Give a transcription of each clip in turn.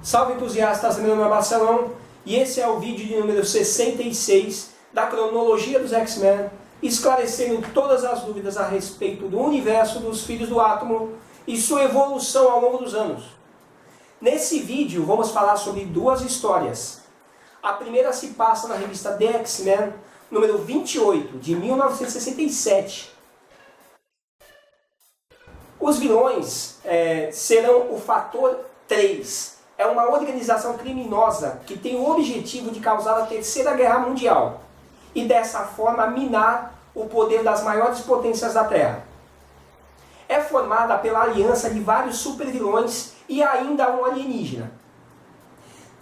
Salve entusiastas, meu nome é Marcelão e esse é o vídeo de número 66 da cronologia dos X-Men, esclarecendo todas as dúvidas a respeito do universo dos Filhos do Átomo e sua evolução ao longo dos anos. Nesse vídeo vamos falar sobre duas histórias. A primeira se passa na revista The X-Men, número 28, de 1967. Os vilões serão o Fator 3. É uma organização criminosa que tem o objetivo de causar a Terceira Guerra Mundial e dessa forma minar o poder das maiores potências da Terra. É formada pela aliança de vários supervilões e ainda um alienígena.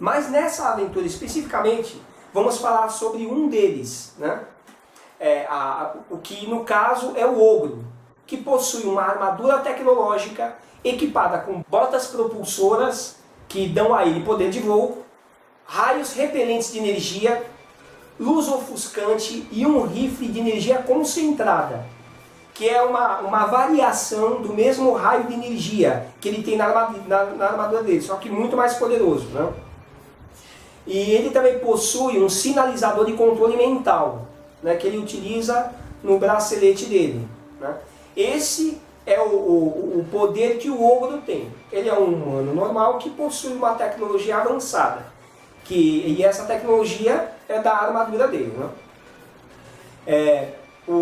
Mas nessa aventura especificamente, vamos falar sobre um deles, né? O que no caso é o Ogro, que possui uma armadura tecnológica equipada com botas propulsoras que dão a ele poder de voo, raios repelentes de energia, luz ofuscante e um rifle de energia concentrada, que é uma variação do mesmo raio de energia que ele tem na armadura dele, só que muito mais poderoso, né? E ele também possui um sinalizador de controle mental, né, que ele utiliza no bracelete dele, né? Esse é o poder que o Ogro tem. Ele é um humano normal que possui uma tecnologia avançada. E essa tecnologia é da armadura dele, né?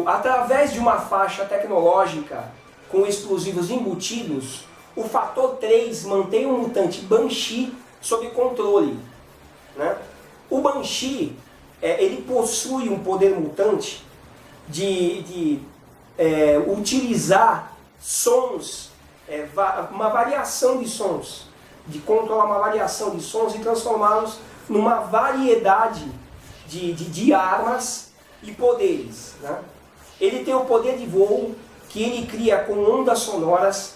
Através de uma faixa tecnológica com explosivos embutidos, o Fator 3 mantém o mutante Banshee sob controle, né? O Banshee ele possui um poder mutante de utilizar sons, uma variação de sons, de controlar uma variação de sons e transformá-los numa variedade de armas e poderes, né? Ele tem o poder de voo que ele cria com ondas sonoras,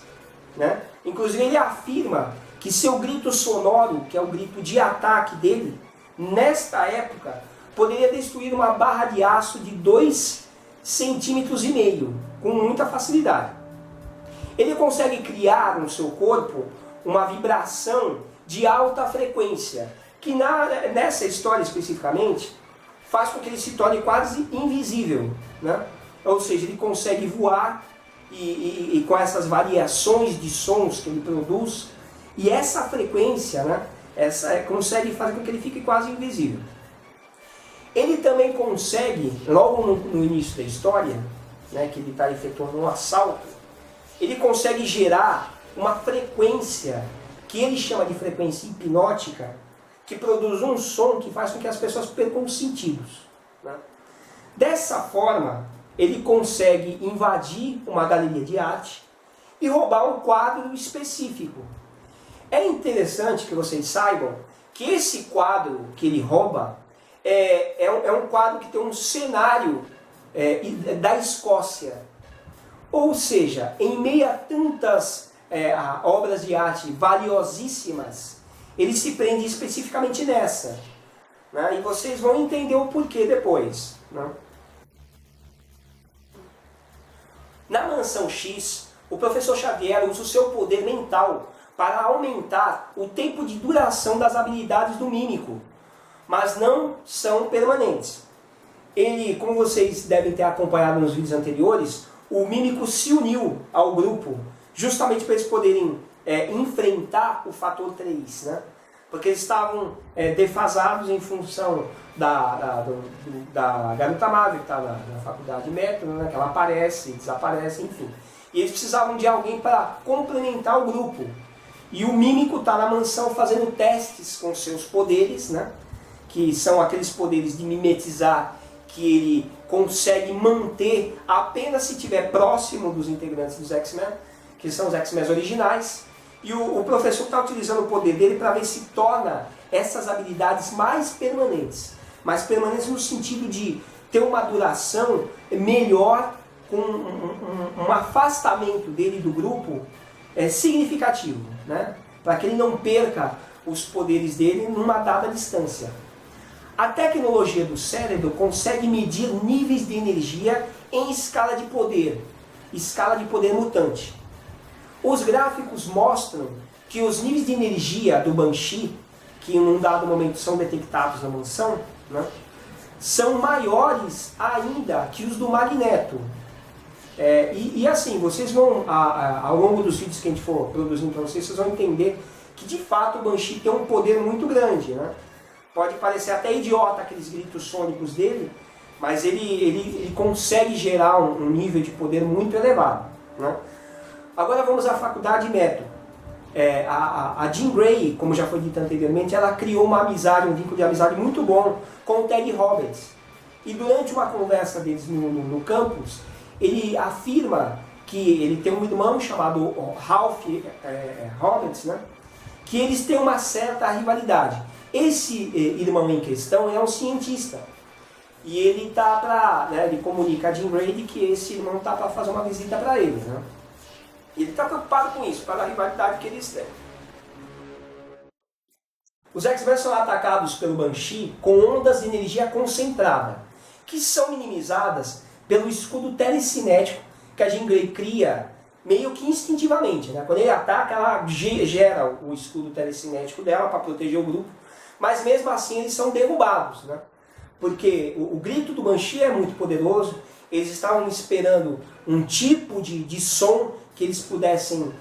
né? Inclusive ele afirma que seu grito sonoro, que é o grito de ataque dele, nesta época, poderia destruir uma barra de aço de 2,5 centímetros, com muita facilidade. Ele consegue criar no seu corpo uma vibração de alta frequência, que nessa história especificamente, faz com que ele se torne quase invisível, né? Ou seja, ele consegue voar e com essas variações de sons que ele produz, e essa frequência, né, consegue fazer com que ele fique quase invisível. Ele também consegue, logo no início da história, né, que ele está efetuando um assalto, ele consegue gerar uma frequência que ele chama de frequência hipnótica, que produz um som que faz com que as pessoas percam os sentidos, né? Dessa forma, ele consegue invadir uma galeria de arte e roubar um quadro específico. É interessante que vocês saibam que esse quadro que ele rouba é um quadro que tem um cenário da Escócia. Ou seja, em meio a tantas obras de arte valiosíssimas, ele se prende especificamente nessa, né? E vocês vão entender o porquê depois, né? Na Mansão X, o professor Xavier usa o seu poder mental para aumentar o tempo de duração das habilidades do mímico, mas não são permanentes. Ele, como vocês devem ter acompanhado nos vídeos anteriores, o mímico se uniu ao grupo justamente para eles poderem enfrentar o Fator 3, né? Porque eles estavam defasados em função da garota Marvel, que está na faculdade Metro, né? Que ela aparece, desaparece, enfim. E eles precisavam de alguém para complementar o grupo. E o mímico está na mansão fazendo testes com seus poderes, né? Que são aqueles poderes de mimetizar que ele consegue manter apenas se estiver próximo dos integrantes dos X-Men, que são os X-Men originais. E o professor está utilizando o poder dele para ver se torna essas habilidades mais permanentes. Mais permanentes no sentido de ter uma duração melhor, com um afastamento dele do grupo significativo, né? Para que ele não perca os poderes dele numa dada distância. A tecnologia do cérebro consegue medir níveis de energia em escala de poder mutante. Os gráficos mostram que os níveis de energia do Banshee, que em um dado momento são detectados na mansão, né, são maiores ainda que os do Magneto. E assim, vocês vão, ao longo dos vídeos que a gente for produzindo para vocês vão entender que de fato o Banshee tem um poder muito grande, né? Pode parecer até idiota aqueles gritos sônicos dele, mas ele consegue gerar um nível de poder muito elevado, né? Agora vamos à faculdade de método. A Jean Grey, como já foi dito anteriormente, ela criou uma amizade, um vínculo de amizade muito bom com o Teddy Roberts. E durante uma conversa deles no campus, ele afirma que ele tem um irmão chamado Ralph Roberts, né? Que eles têm uma certa rivalidade. Esse irmão em questão é um cientista. E ele ele comunica a Jean Grey que esse irmão está para fazer uma visita para ele, né? E ele está preocupado com isso, pela rivalidade que eles têm. Os X-Men são atacados pelo Banshee com ondas de energia concentrada, que são minimizadas pelo escudo telecinético que a Jean Grey cria meio que instintivamente, né? Quando ele ataca, ela gera o escudo telecinético dela para proteger o grupo, mas mesmo assim eles são derrubados, né? Porque o grito do Banshee é muito poderoso, eles estavam esperando um tipo de som que eles pudessem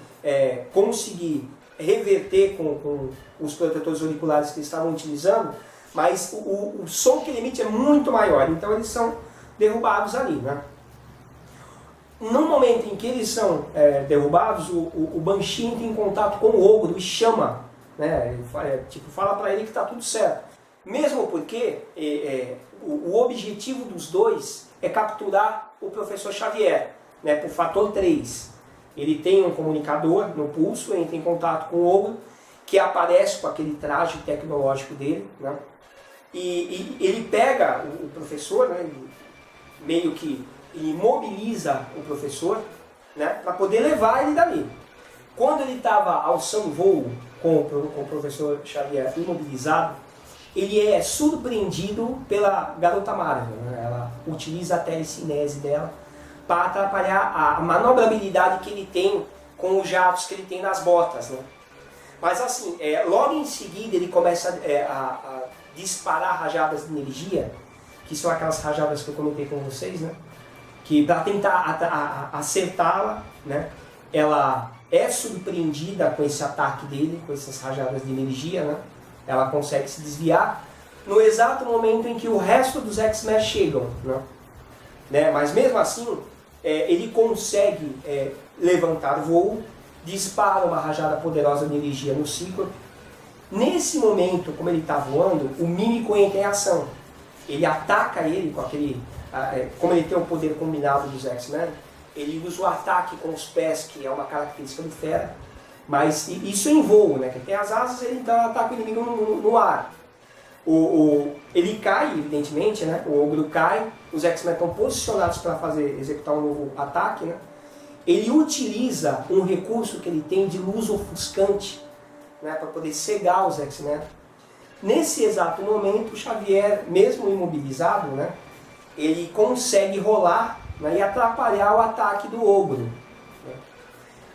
conseguir reverter com os protetores auriculares que eles estavam utilizando, mas o som que ele emite é muito maior, então eles são derrubados ali, né? No momento em que eles são derrubados, o Banshee entra em contato com o ogro e chama, né? Fala para ele que está tudo certo. Mesmo porque o objetivo dos dois é capturar o professor Xavier, né, por fator 3. Ele tem um comunicador no pulso, entra em contato com o ogro, que aparece com aquele traje tecnológico dele, né? E ele pega o professor, né, meio que imobiliza o professor, né, para poder levar ele dali. Quando ele estava alçando voo com o professor Xavier imobilizado, ele é surpreendido pela garota Marvel, né? Ela utiliza a telecinese dela para atrapalhar a manobrabilidade que ele tem com os jatos que ele tem nas botas, né? Mas assim, logo em seguida ele começa a disparar rajadas de energia, que são aquelas rajadas que eu comentei com vocês, né? Que para tentar acertá-la, né? Ela é surpreendida com esse ataque dele, com essas rajadas de energia, né? Ela consegue se desviar no exato momento em que o resto dos X-Men chegam, né? Mas mesmo assim, ele consegue levantar voo, dispara uma rajada poderosa de energia no Cíclope. Nesse momento, como ele está voando, o Mímico entra em ação. Ele ataca ele com aquele... como ele tem o poder combinado dos X-Men, ele usa o ataque com os pés, que é uma característica do Fera, mas isso em voo, né? Que tem as asas, ele então ataca o inimigo no ar. Ele cai, evidentemente, né? O ogro cai, os X-Men estão posicionados para executar um novo ataque, né? Ele utiliza um recurso que ele tem de luz ofuscante, né? Para poder cegar os X-Men. Nesse exato momento, o Xavier, mesmo imobilizado, né? Ele consegue rolar, né? E atrapalhar o ataque do ogro, né?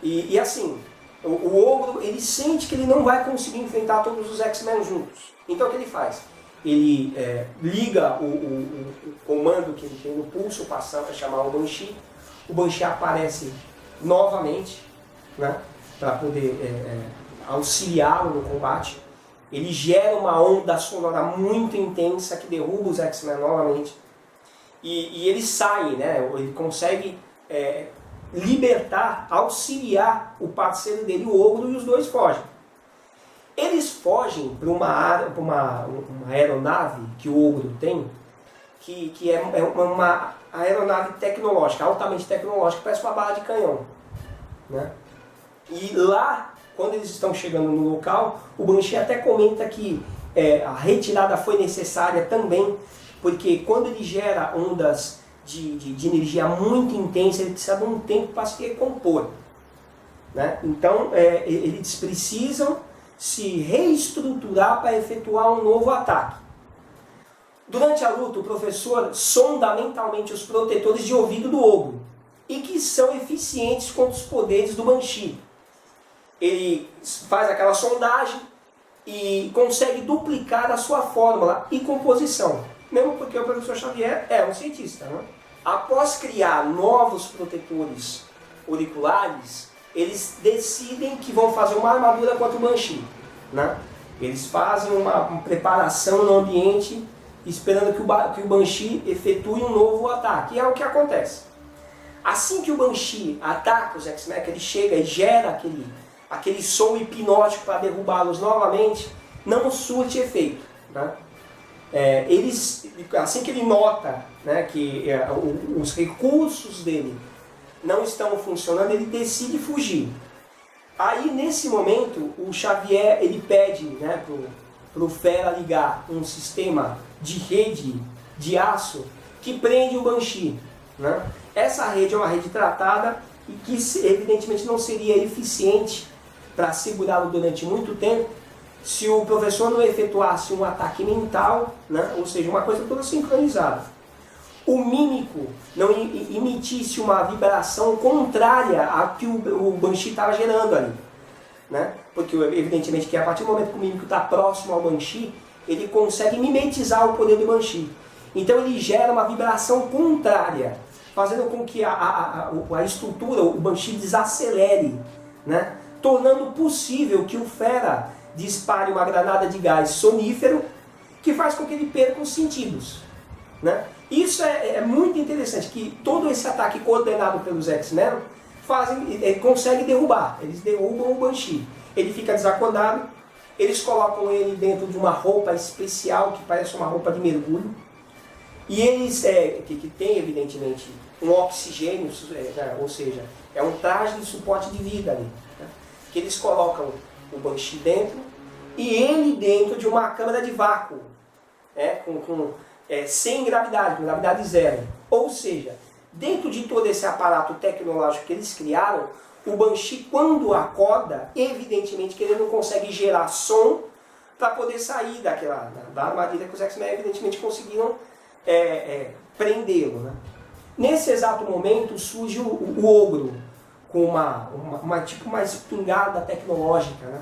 E assim... O ogro, ele sente que ele não vai conseguir enfrentar todos os X-Men juntos. Então o que ele faz? Ele liga o comando que ele tem no pulso passando para chamar o Banshee. O Banshee aparece novamente, né, para poder auxiliá-lo no combate. Ele gera uma onda sonora muito intensa que derruba os X-Men novamente. E ele sai, né, ele consegue... libertar, auxiliar o parceiro dele, o ogro, e os dois fogem. Eles fogem para uma aeronave que o ogro tem, que é uma aeronave tecnológica, altamente tecnológica, parece uma bala de canhão, né? E lá, quando eles estão chegando no local, o Banshee até comenta que a retirada foi necessária também, porque quando ele gera ondas de energia muito intensa, ele precisa de um tempo para se recompor, né? Então, eles precisam se reestruturar para efetuar um novo ataque. Durante a luta, o professor sonda mentalmente os protetores de ouvido do ogro, e que são eficientes contra os poderes do Banshee. ele faz aquela sondagem e consegue duplicar a sua fórmula e composição. Mesmo porque o professor Xavier é um cientista, né? Após criar novos protetores auriculares, eles decidem que vão fazer uma armadura contra o Banshee, né? Eles fazem uma preparação no ambiente, esperando que o Banshee efetue um novo ataque. E é o que acontece. Assim que o Banshee ataca os X-Men, ele chega e gera aquele som hipnótico para derrubá-los novamente, não surte efeito, né? Assim que ele nota, né, que os recursos dele não estão funcionando, ele decide fugir. Aí, nesse momento, o Xavier ele pede, né, pro Fera ligar um sistema de rede de aço que prende o Banshee, né? Essa rede é uma rede tratada e que evidentemente não seria eficiente para segurá-lo durante muito tempo se o professor não efetuasse um ataque mental, né? Ou seja, uma coisa toda sincronizada. O mímico não emitisse uma vibração contrária à que o Banshee estava gerando ali, né? Porque evidentemente que a partir do momento que o mímico está próximo ao Banshee, ele consegue mimetizar o poder do Banshee. Então ele gera uma vibração contrária, fazendo com que a estrutura, o Banshee desacelere, né? Tornando possível que o Fera dispare uma granada de gás sonífero que faz com que ele perca os sentidos, né? Isso é muito interessante, que todo esse ataque coordenado pelos X-Men consegue derrubar. Eles derrubam o Banshee. Ele fica desacordado, eles colocam ele dentro de uma roupa especial que parece uma roupa de mergulho. E eles, que tem evidentemente um oxigênio, ou seja, é um traje de suporte de vida ali, né? Que eles colocam o Banshee dentro e ele dentro de uma câmara de vácuo, sem gravidade, com gravidade zero. Ou seja, dentro de todo esse aparato tecnológico que eles criaram, o Banshee, quando acorda, evidentemente que ele não consegue gerar som para poder sair da armadilha que os X-Men evidentemente conseguiram prendê-lo, né? Nesse exato momento surge o Ogro com uma espingarda tecnológica, né?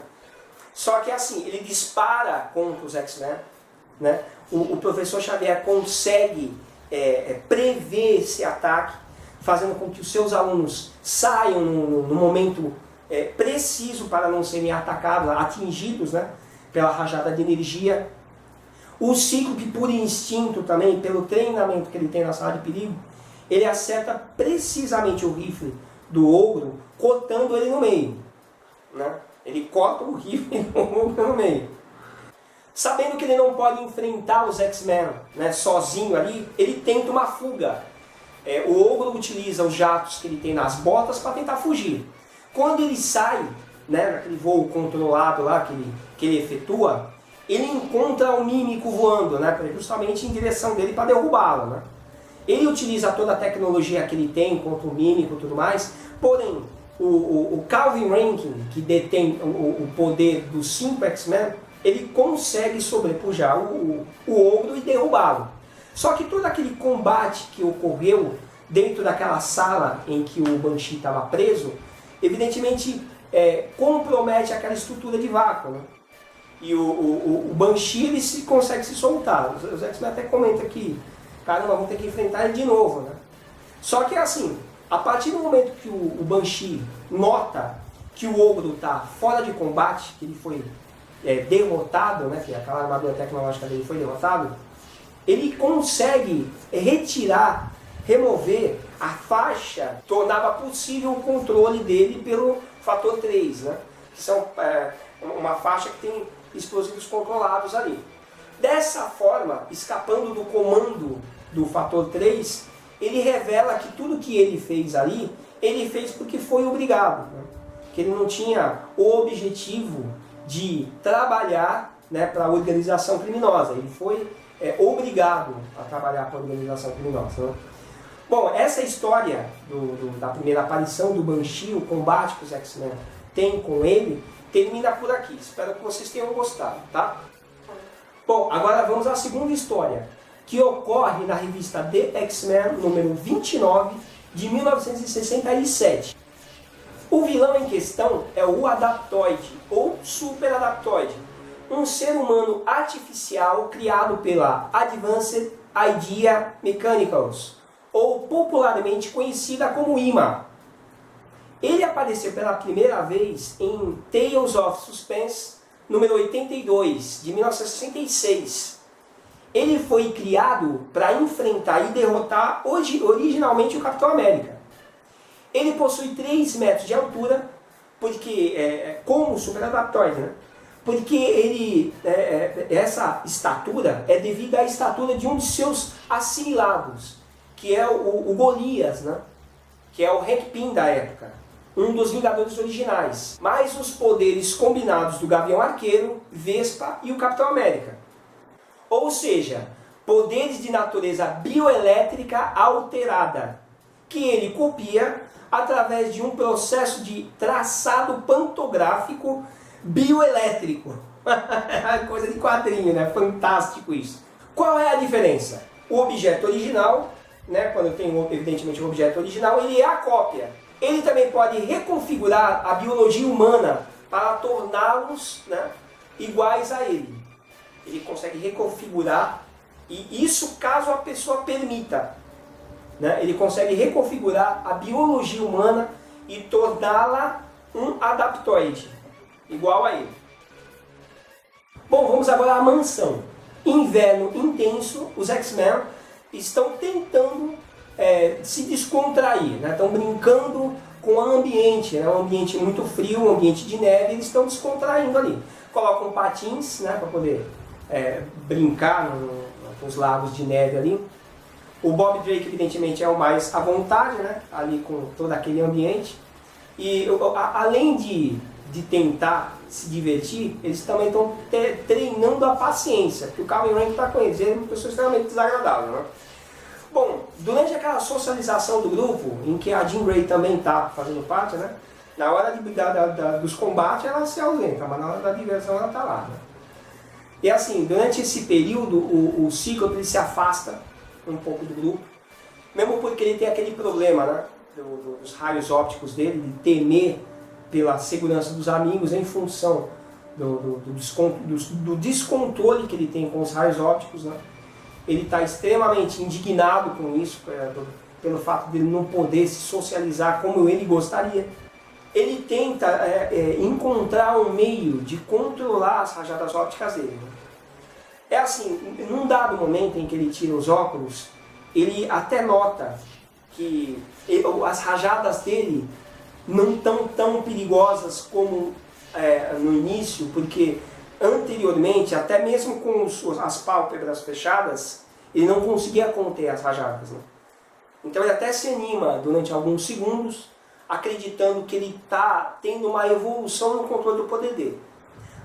Só que assim, ele dispara contra os X-Men, né? O professor Xavier consegue prever esse ataque, fazendo com que os seus alunos saiam no momento preciso para não serem atacados, atingidos, né, pela rajada de energia. O Cíclope, por instinto também, pelo treinamento que ele tem na sala de perigo, ele acerta precisamente o rifle do Ogro, cortando ele no meio, né? Ele corta o rifle do Ogro no meio. Sabendo que ele não pode enfrentar os X-Men, né, sozinho ali, ele tenta uma fuga. O Ogro utiliza os jatos que ele tem nas botas para tentar fugir. Quando ele sai, né, naquele voo controlado lá que ele efetua, ele encontra o Mímico voando, né, justamente em direção dele para derrubá-lo, né? Ele utiliza toda a tecnologia que ele tem contra o Mímico e tudo mais, porém, o Calvin Rankin, que detém o poder dos 5 X-Men, ele consegue sobrepujar o Ogro e derrubá-lo. Só que todo aquele combate que ocorreu dentro daquela sala em que o Banshee estava preso, evidentemente compromete aquela estrutura de vácuo, né? E o Banshee ele consegue se soltar. Os X-Men até comentam que, caramba, vamos ter que enfrentar ele de novo, né? Só que assim, a partir do momento que o Banshee nota que o Ogro está fora de combate, que ele foi derrotado, né, que aquela armadura tecnológica dele foi derrotado, ele consegue remover a faixa, tornava possível o controle dele pelo fator 3, né, que são uma faixa que tem explosivos controlados ali. Dessa forma, escapando do comando do fator 3, ele revela que tudo que ele fez ali, ele fez porque foi obrigado, né, que ele não tinha o objetivo de trabalhar, né, para a organização criminosa. Ele foi obrigado a trabalhar para a organização criminosa, né? Bom, essa história da primeira aparição do Banshee, o combate que os X-Men têm com ele, termina por aqui. Espero que vocês tenham gostado, tá? Bom, agora vamos à segunda história, que ocorre na revista The X-Men, número 29, de 1967. O vilão em questão é o Adaptoide, ou Super Adaptoide, um ser humano artificial criado pela Advanced Idea Mechanicals, ou popularmente conhecida como IMA. Ele apareceu pela primeira vez em Tales of Suspense, número 82, de 1966. Ele foi criado para enfrentar e derrotar originalmente o Capitão América. Ele possui 3 metros de altura, porque como Super Adaptoide, né? Porque ele, essa estatura é devido à estatura de um de seus assimilados, que é o Golias, né? Que é o Hank Pym da época, um dos Vingadores originais, mais os poderes combinados do Gavião Arqueiro, Vespa e o Capitão América. Ou seja, poderes de natureza bioelétrica alterada, que ele copia através de um processo de traçado pantográfico bioelétrico. Coisa de quadrinho, né? Fantástico isso. Qual é a diferença? O objeto original, né? Quando eu tenho evidentemente um objeto original, ele é a cópia. Ele também pode reconfigurar a biologia humana para torná-los, né, iguais a ele. Ele consegue reconfigurar, e isso caso a pessoa permita. Né? Ele consegue reconfigurar a biologia humana e torná-la um adaptoide, igual a ele. Bom, vamos agora à mansão. Inverno intenso, os X-Men estão tentando se descontrair, né? Estão brincando com o ambiente, né? Um ambiente muito frio, um ambiente de neve, eles estão descontraindo ali. Colocam patins, né, para poder brincar nos lagos de neve ali. O Bob Drake, evidentemente, é o mais à vontade, né, ali com todo aquele ambiente. E além de tentar se divertir, eles também estão treinando a paciência, porque o Calvin Rankin está com eles, ele é uma pessoa extremamente desagradável, né? Bom, durante aquela socialização do grupo, em que a Jean Grey também está fazendo parte, né? Na hora dos combates ela se ausenta, mas na hora da diversão ela está lá, né? E assim, durante esse período o Cíclope ele se afasta um pouco do grupo, mesmo porque ele tem aquele problema, né? Dos raios ópticos dele, de temer pela segurança dos amigos em função do descontrole que ele tem com os raios ópticos, né? Ele está extremamente indignado com isso, pelo fato de ele não poder se socializar como ele gostaria. Ele tenta encontrar um meio de controlar as rajadas ópticas dele. É assim, num dado momento em que ele tira os óculos, ele até nota que as rajadas dele não estão tão perigosas como no início, porque anteriormente, até mesmo com as pálpebras fechadas, ele não conseguia conter as rajadas, né? Então ele até se anima durante alguns segundos, acreditando que ele está tendo uma evolução no controle do poder dele.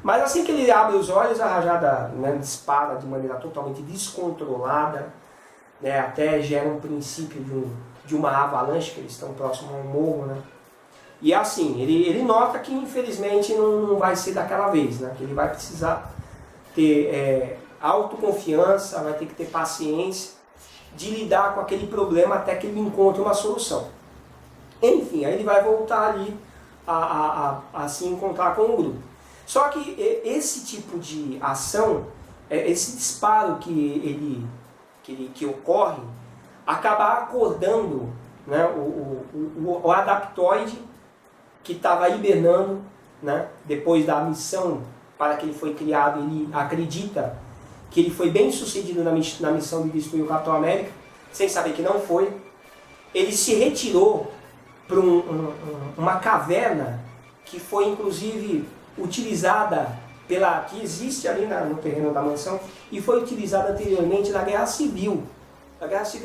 Mas assim que ele abre os olhos, a rajada, né, dispara de maneira totalmente descontrolada, né, até gera um princípio de uma avalanche, que eles estão próximos a um morro, né? E assim, ele nota que infelizmente não vai ser daquela vez, né? Que ele vai precisar ter autoconfiança, vai ter que ter paciência de lidar com aquele problema até que ele encontre uma solução. Enfim, aí ele vai voltar ali a se encontrar com o grupo. Só que esse tipo de ação, esse disparo que ocorre, acaba acordando, né, o adaptoide que estava hibernando, né, depois da missão para que ele foi criado. Ele acredita que ele foi bem sucedido na missão de destruir o Capitão América, sem saber que não foi. Ele se retirou para uma caverna que foi inclusive utilizada que existe ali no terreno da mansão, e foi utilizada anteriormente na Guerra Civil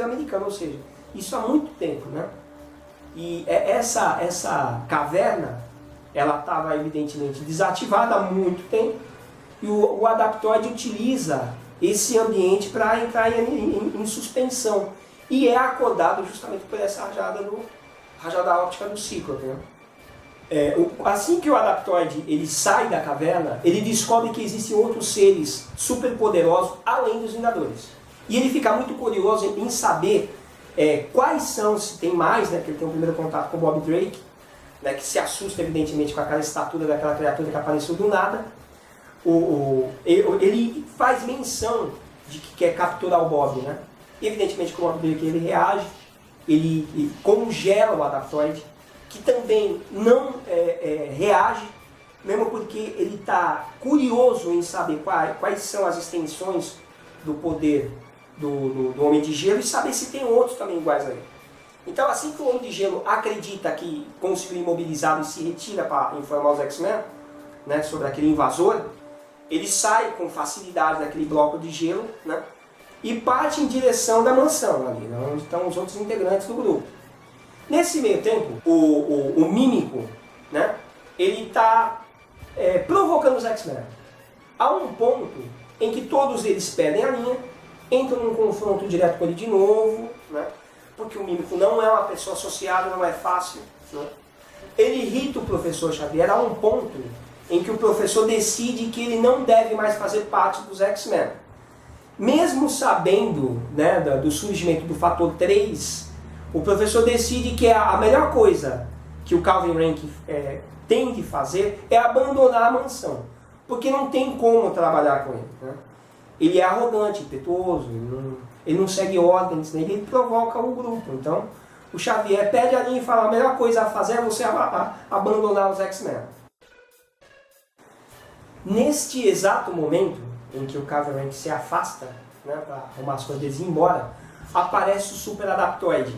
Americana, ou seja, isso há muito tempo, né? E essa caverna, ela estava evidentemente desativada há muito tempo, e o adaptoide utiliza esse ambiente para entrar em suspensão, e é acordado justamente por essa rajada óptica do Cíclope, né? Assim que o adaptoide ele sai da caverna, ele descobre que existem outros seres super poderosos além dos Vingadores. E ele fica muito curioso em saber quais são, se tem mais, né, que ele tem um primeiro contato com o Bob Drake, né, que se assusta evidentemente com aquela estatura daquela criatura que apareceu do nada. Ele faz menção de que quer capturar o Bob, né? E evidentemente com o Bob Drake ele reage, ele congela o Adaptoide, que também não reage, mesmo porque ele está curioso em saber quais são as extensões do poder do Homem de Gelo e saber se tem outros também iguais a ele. Então, assim que o Homem de Gelo acredita que conseguiu imobilizá-lo e se retira para informar os X-Men, né, sobre aquele invasor, ele sai com facilidade daquele bloco de gelo, né, e parte em direção da mansão, ali, né, onde estão os outros integrantes do grupo. Nesse meio tempo, o Mímico, né, ele está provocando os X-Men. Há um ponto em que todos eles perdem a linha, entram num confronto direto com ele de novo, né, porque o Mímico não é uma pessoa associada, não é fácil, né. Ele irrita o professor Xavier a um ponto em que o professor decide que ele não deve mais fazer parte dos X-Men. Mesmo sabendo, né, do surgimento do fator 3, o professor decide que a melhor coisa que o Calvin Rankin tem que fazer é abandonar a mansão, porque não tem como trabalhar com ele, né? Ele é arrogante, impetuoso, ele não segue ordens, né? Ele provoca o grupo. Então, o Xavier pede a linha e fala: a melhor coisa a fazer é você abandonar os X-Men. Neste exato momento em que o Calvin Rankin se afasta, né, para arrumar as coisas deles e ir embora, aparece o Super Adaptoide,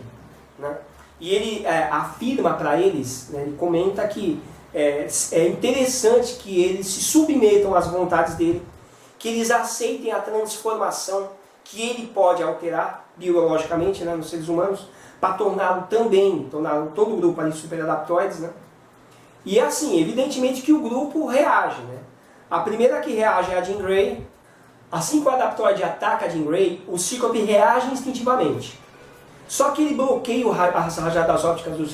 né? E ele afirma para eles, né, ele comenta que é interessante que eles se submetam às vontades dele, que eles aceitem a transformação que ele pode alterar biologicamente, né, nos seres humanos, para tornar todo o grupo ali super adaptoides, né? E é assim, evidentemente que o grupo reage, né? A primeira que reage é a Jean Grey. Assim que o Adaptoide ataca a Jean Grey, o Cíclope reage instintivamente. Só que ele bloqueia as rajadas ópticas do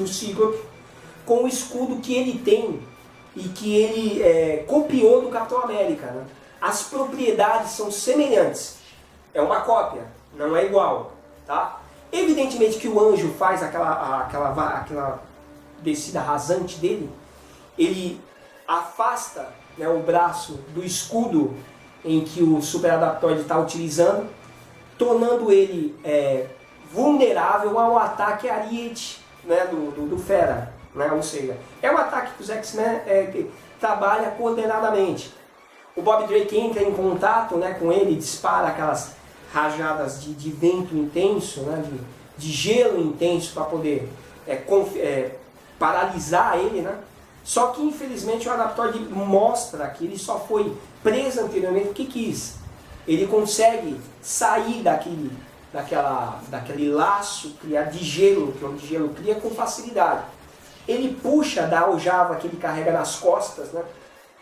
Cíclope com o escudo que ele tem e que ele copiou do Capitão América, né? As propriedades são semelhantes. É uma cópia, não é igual, tá? Evidentemente que o Anjo faz aquela descida rasante dele, ele afasta, né, o braço do escudo em que o Super Adaptoide está utilizando, tornando ele vulnerável ao ataque Ariete, né, do Fera, né? Ou seja, é um ataque que os X-Men trabalham coordenadamente. O Bob Drake entra em contato, né, com ele, dispara aquelas rajadas de vento intenso, né, de gelo intenso para poder paralisar ele, né? Só que infelizmente o Adaptoide mostra que ele só foi preso anteriormente porque quis. Ele consegue sair daquele laço de gelo que o Homem de Gelo cria com facilidade. Ele puxa da aljava que ele carrega nas costas, né,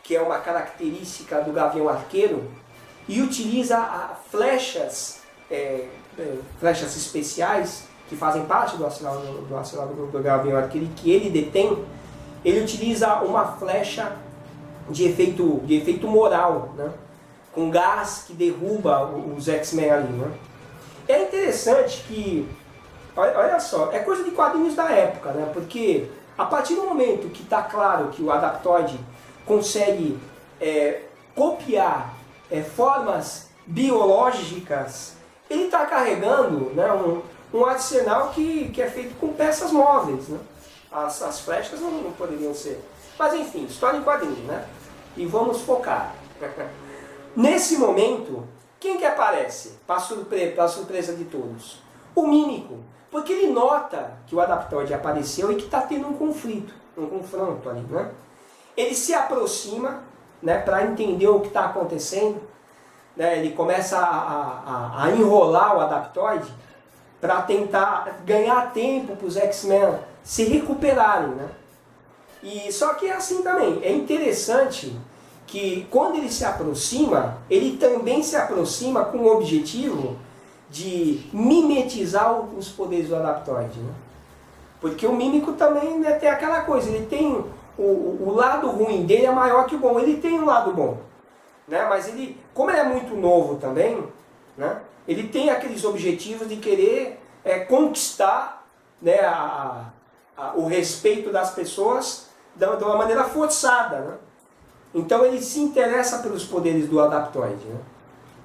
que é uma característica do Gavião Arqueiro, e utiliza flechas especiais que fazem parte do arsenal do Gavião Arqueiro que ele detém. Ele utiliza uma flecha de efeito moral, né, com gás que derruba os X-Men ali, né. É interessante que, olha só, é coisa de quadrinhos da época, né, porque a partir do momento que está claro que o Adaptoide consegue copiar formas biológicas, ele está carregando, né, um arsenal que é feito com peças móveis, né. As flechas não poderiam ser. Mas enfim, história em quadrinho, né? E vamos focar. Nesse momento, quem que aparece? Para surpresa de todos? O Mímico. Porque ele nota que o Adaptoide apareceu e que está tendo um confronto ali, né? Ele se aproxima, né, para entender o que está acontecendo, né? Ele começa a enrolar o Adaptoide para tentar ganhar tempo para os X-Men se recuperarem, né? E só que é assim também, é interessante que quando ele se aproxima, ele também se aproxima com o objetivo de mimetizar os poderes do Adaptoide, né? Porque o Mímico também, né, tem aquela coisa, ele tem o lado ruim dele é maior que o bom, ele tem um lado bom, né? Mas ele, como ele é muito novo também, né, ele tem aqueles objetivos de querer conquistar, né, o respeito das pessoas de uma maneira forçada, né? Então ele se interessa pelos poderes do Adaptoide, né?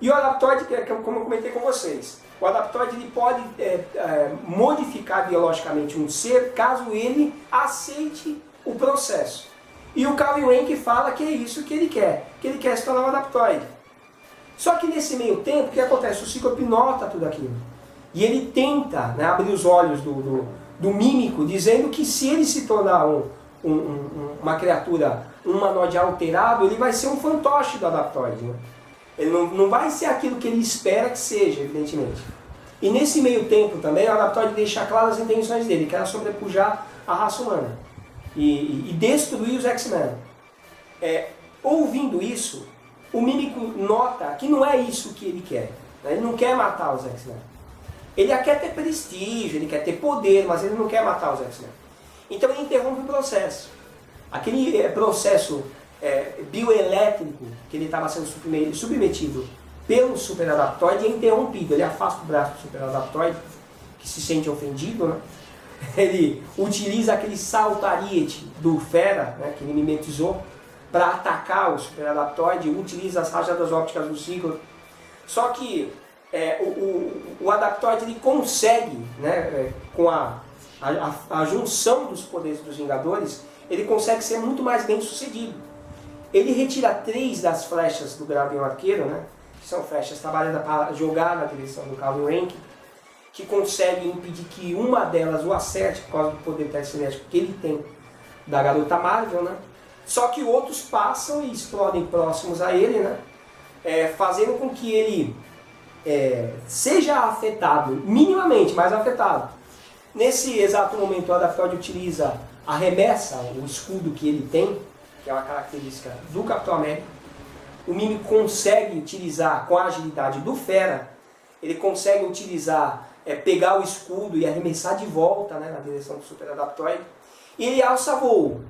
E o Adaptoide, como eu comentei com vocês, o Adaptoide ele pode modificar biologicamente um ser caso ele aceite o processo. E o Calvin Rankin fala que é isso que ele quer se tornar um Adaptoide. Só que nesse meio tempo, o que acontece? O Cíclope nota tudo aquilo. E ele tenta, né, abrir os olhos do mímico, dizendo que se ele se tornar uma criatura humanoide alterado, ele vai ser um fantoche do Adaptoide, né? Ele não vai ser aquilo que ele espera que seja, evidentemente. E nesse meio tempo também, o Adaptoide deixa claras as intenções dele, que era sobrepujar a raça humana e destruir os X-Men. Ouvindo isso, o mímico nota que não é isso que ele quer, né? Ele não quer matar os X-Men. Ele quer ter prestígio, ele quer ter poder, mas ele não quer matar os X-Men. Então ele interrompe o processo. Aquele processo bioelétrico que ele estava sendo submetido pelo Super Adaptoide é interrompido. Ele afasta o braço do Super Adaptoide, que se sente ofendido, né? Ele utiliza aquele salto-ariete do Fera, né, que ele mimetizou, para atacar o Super Adaptoide, utiliza as rajadas ópticas do Cíclope. Só que o Adaptoide ele consegue, né, com a junção dos poderes dos Vingadores, ele consegue ser muito mais bem sucedido. Ele retira 3 das flechas do Gavião Arqueiro, né, que são flechas trabalhadas para jogar na direção do Calvin Rankin, que consegue impedir que uma delas o acerte por causa do poder telecinético que ele tem da Garota Marvel, né? Só que outros passam e explodem próximos a ele, né? Fazendo com que ele seja afetado, minimamente, mas afetado. Nesse exato momento, o Adaptoide arremessa o escudo que ele tem, que é uma característica do Capitão América. O Mímico consegue utilizar, com a agilidade do Fera, ele consegue utilizar, pegar o escudo e arremessar de volta, né, na direção do Super Adaptoide. E ele alça voo.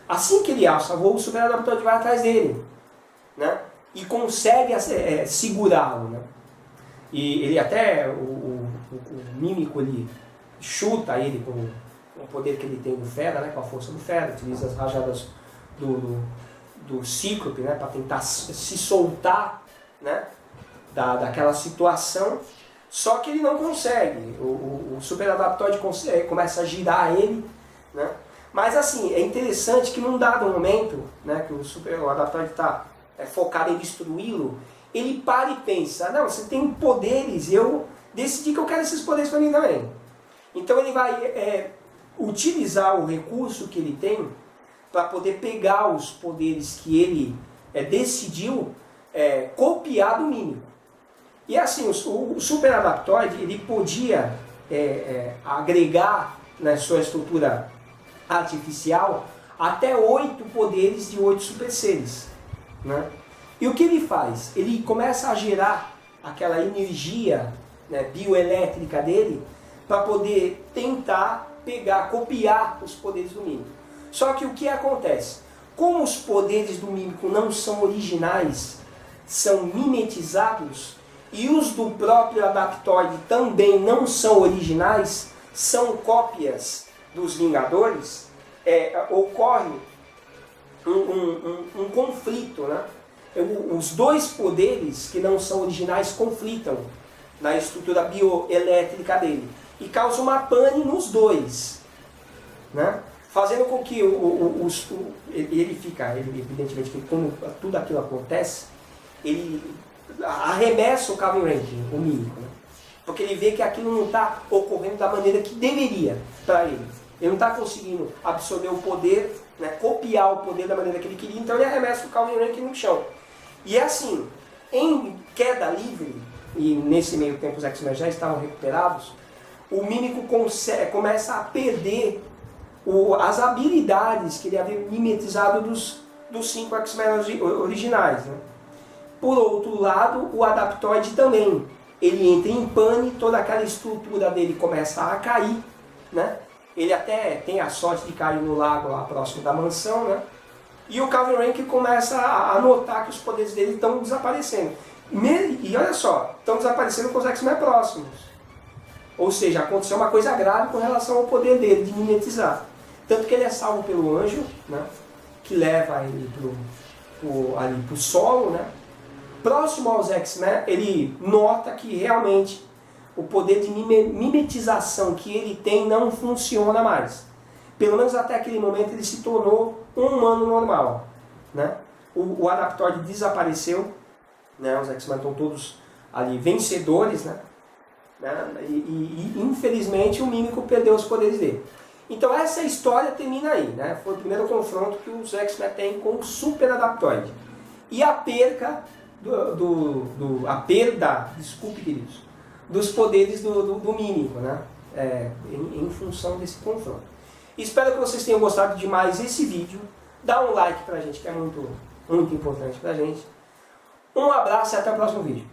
Assim que ele alça voo, o Super Adaptoide vai atrás dele, né, e consegue segurá-lo, né. E ele até, o Mímico, ele chuta ele com o poder que ele tem do Fera, né, com a força do Fera, utiliza as rajadas do Cíclope, né, para tentar se soltar, né, daquela situação. Só que ele não consegue. O Super Adaptoide começa a girar ele, né. Mas assim, é interessante que num dado momento, né, que o Adaptoide está focado em destruí-lo, ele para e pensa, não, você tem poderes, eu decidi que eu quero esses poderes para mim também. Então ele vai utilizar o recurso que ele tem para poder pegar os poderes que ele decidiu copiar do Mímico. E assim, o Super Adaptoide ele podia agregar na sua estrutura artificial até 8 poderes de 8 super seres, né? E o que ele faz? Ele começa a gerar aquela energia, né, bioelétrica dele para poder tentar copiar os poderes do Mímico. Só que o que acontece? Como os poderes do Mímico não são originais, são mimetizados, e os do próprio Adaptoide também não são originais, são cópias dos Vingadores, ocorre um conflito, né? Os dois poderes que não são originais conflitam na estrutura bioelétrica dele e causa uma pane nos dois, né? Fazendo com que evidentemente, que quando tudo aquilo acontece, ele arremessa o Calvin Rankin, o Mímico, né? Porque ele vê que aquilo não está ocorrendo da maneira que deveria para ele. Ele não está conseguindo absorver o poder, né, copiar o poder da maneira que ele queria, então ele arremessa o Calvin Rankin no chão. E é assim, em queda livre, e nesse meio tempo os X-Men já estavam recuperados, o Mímico começa a perder as habilidades que ele havia mimetizado dos 5 X-Men originais, né? Por outro lado, o Adaptoide também. Ele entra em pane, toda aquela estrutura dele começa a cair, né? Ele até tem a sorte de cair no lago lá próximo da mansão, né? E o Calvin Rankin começa a notar que os poderes dele estão desaparecendo. E olha só, estão desaparecendo com os X-Men próximos. Ou seja, aconteceu uma coisa grave com relação ao poder dele de mimetizar. Tanto que ele é salvo pelo anjo, né, que leva ele para o solo. Né. Próximo aos X-Men, ele nota que realmente o poder de mimetização que ele tem não funciona mais. Pelo menos até aquele momento ele se tornou um humano normal. Né. O Adaptoide desapareceu, né, os X-Men estão todos ali vencedores, né. E infelizmente o Mímico perdeu os poderes dele. Então essa história termina aí, né? Foi o primeiro confronto que os X-Men têm com o Super Adaptoide. E a perda, desculpe queridos, dos poderes do Mímico, né? Em função desse confronto. Espero que vocês tenham gostado de mais esse vídeo. Dá um like pra gente, que é muito, muito importante pra gente. Um abraço e até o próximo vídeo.